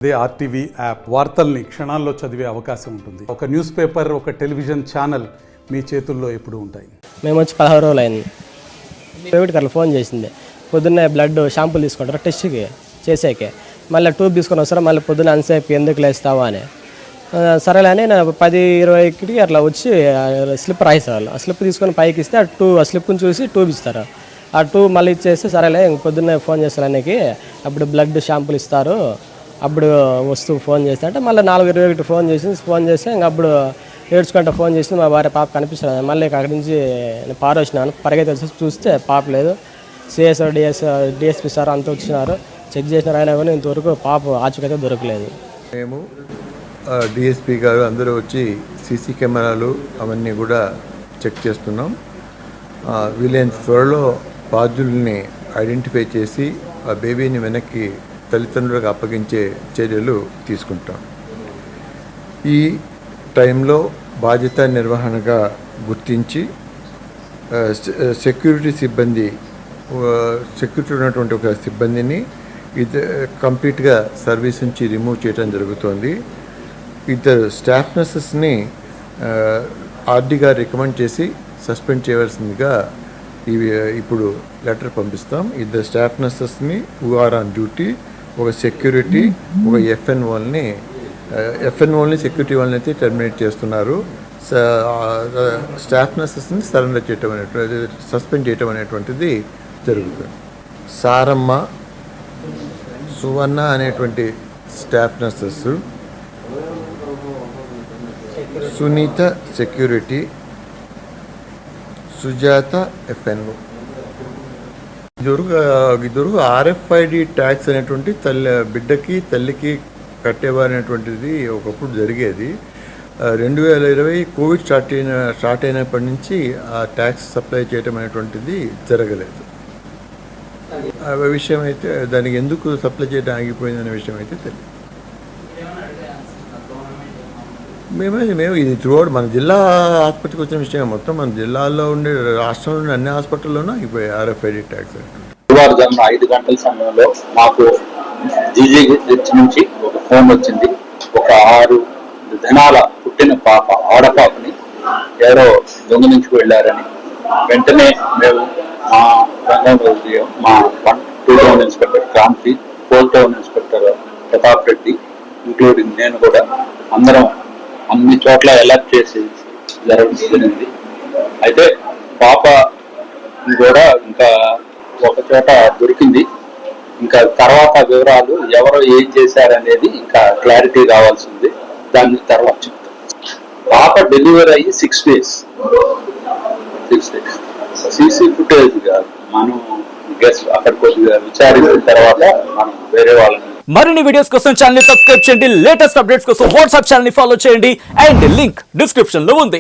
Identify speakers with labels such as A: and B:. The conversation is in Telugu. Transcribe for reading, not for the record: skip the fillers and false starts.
A: అదే ఆర్టీవీ యాప్ వార్తల్ని క్షణాల్లో చదివే అవకాశం ఉంటుంది. ఒక న్యూస్ పేపర్, ఒక టెలివిజన్ ఛానల్ మీ చేతుల్లో ఎప్పుడు ఉంటాయి.
B: మేము వచ్చి 16 రోజులు అయింది. ప్రైవేట్ అట్లా ఫోన్ చేసింది, పొద్దున్నే బ్లడ్ షాంపుల్ తీసుకుంటారు టెస్ట్కి చేసాకే, మళ్ళీ ట్యూబ్ తీసుకొని వస్తారా, మళ్ళీ పొద్దున్న అన్సేపు ఎందుకు లేస్తావా అని. సరేలే అని నేను 10-20కి అట్లా వచ్చి స్లిప్ రాయిస్తారు. ఆ స్లిప్ తీసుకొని పైకి ఇస్తే ఆ స్లిప్ని చూసి ట్యూబ్ ఇస్తారు. ఆ ట్యూబ్ మళ్ళీ ఇచ్చేస్తే సరేలే పొద్దున్నే ఫోన్ చేస్తారు ఆయనకి, అప్పుడు బ్లడ్ షాంపుల్ ఇస్తారు, అప్పుడు వస్తూ ఫోన్ చేస్తే అంటే మళ్ళీ 4:20కి ఫోన్ చేస్తే ఇంక అప్పుడు ఏడ్చుకుంటా ఫోన్ చేసి మా భార్య పాప కనిపిస్తుంది. మళ్ళీ అక్కడి నుంచి పారొచ్చినాను, పరిగెత్తి చూస్తే పాప లేదు. సిఎస్ డిఎస్పీ సార్ అంతా వచ్చినారు, చెక్ చేసినారు, అయినా కానీ ఇంతవరకు పాప ఆచూకైతే దొరకలేదు.
C: మేము డిఎస్పీ గారు అందరూ వచ్చి సీసీ కెమెరాలు అవన్నీ కూడా చెక్ చేస్తున్నాం. వీలైనంత త్వరలో బాధ్యుల్ని ఐడెంటిఫై చేసి ఆ బేబీని వెనక్కి తల్లిదండ్రులకు అప్పగించే చర్యలు తీసుకుంటాం. ఈ టైంలో బాధ్యత నిర్వహణగా గుర్తించి సెక్యూరిటీ ఉన్నటువంటి ఒక సిబ్బందిని కంప్లీట్గా సర్వీస్ నుంచి రిమూవ్ చేయడం జరుగుతోంది. ఇద్దరు స్టాఫ్ నర్సెస్ని ఆర్డీ గారు రికమెండ్ చేసి సస్పెండ్ చేయవలసిందిగా ఇప్పుడు లెటర్ పంపిస్తాం. ఇద్దరు స్టాఫ్ నర్సెస్ని హూ ఆర్ ఆన్ డ్యూటీ, ఒక సెక్యూరిటీ, ఒక ఎఫ్ఎన్ఓల్ని సెక్యూరిటీ వాళ్ళని అయితే టెర్మినేట్ చేస్తున్నారు. స్టాఫ్ నర్సెస్ని సరెండర్ చేయటం సస్పెండ్ చేయటం అనేటువంటిది జరుగుతుంది. సారమ్మ, సువర్ణ అనేటువంటి staff nurses, Sunitha security, Sujatha FNO. ఇదివరకు RFID ట్యాక్స్ అనేటువంటి బిడ్డకి తల్లికి కట్టేవారనేటువంటిది ఒకప్పుడు జరిగేది. 2020 కోవిడ్ స్టార్ట్ అయినప్పటి నుంచి ఆ ట్యాక్స్ సప్లై చేయడం అనేటువంటిది జరగలేదు. ఆ విషయం అయితే దానికి ఎందుకు సప్లై చేయడం ఆగిపోయిందనే విషయం అయితే తెలియదు. మేము ఇది త్రూఅవుట్ మన జిల్లా ఆసుపత్రికి వచ్చిన విషయం, మొత్తం మన జిల్లాలో ఉండే రాష్ట్రంలో ఉండే అన్ని హాస్పిటల్లోనూ అయిపోయాయి RFID ట్యాక్స్.
D: తెల్లవారుజామున 5 గంటల సమయంలో మాకు జీజీహెచ్ నుంచి ఒక ఫోన్ వచ్చింది. ఒక 6 దినాల పుట్టిన పాప, ఆడపాపని ఎవరో దొంగలించుకు వెళ్ళారని. వెంటనే మేము మా రంగంలో మా 2 town inspector Kranthi, 4 town inspector Pratap Reddy, including నేను కూడా అందరం అన్ని చోట్ల అలర్ట్ చేసి జరిగింది. అయితే పాప కూడా ఇంకా ఒక చోట దొరికింది. ఇంకా తర్వాత వివరాలు ఎవరు ఏం చేశారనేది ఇంకా క్లారిటీ రావాల్సింది. దాని తర్వాత చెప్తాం. పాప డెలివరీ అయ్యి 6 days. సీసీ ఫుటేజ్ కాదు, మనం అక్కడ కొద్దిగా విచారించిన తర్వాత మనం వేరే వాళ్ళని.
E: మరిన్ని వీడియోస్ కోసం ఛానల్ ని సబ్స్క్రైబ్ చేయండి. లేటెస్ట్ అప్డేట్స్ కోసం వాట్సాప్ ఛానల్ ని ఫాలో చేయండి. అండ్ లింక్ డిస్క్రిప్షన్ లో ఉంది.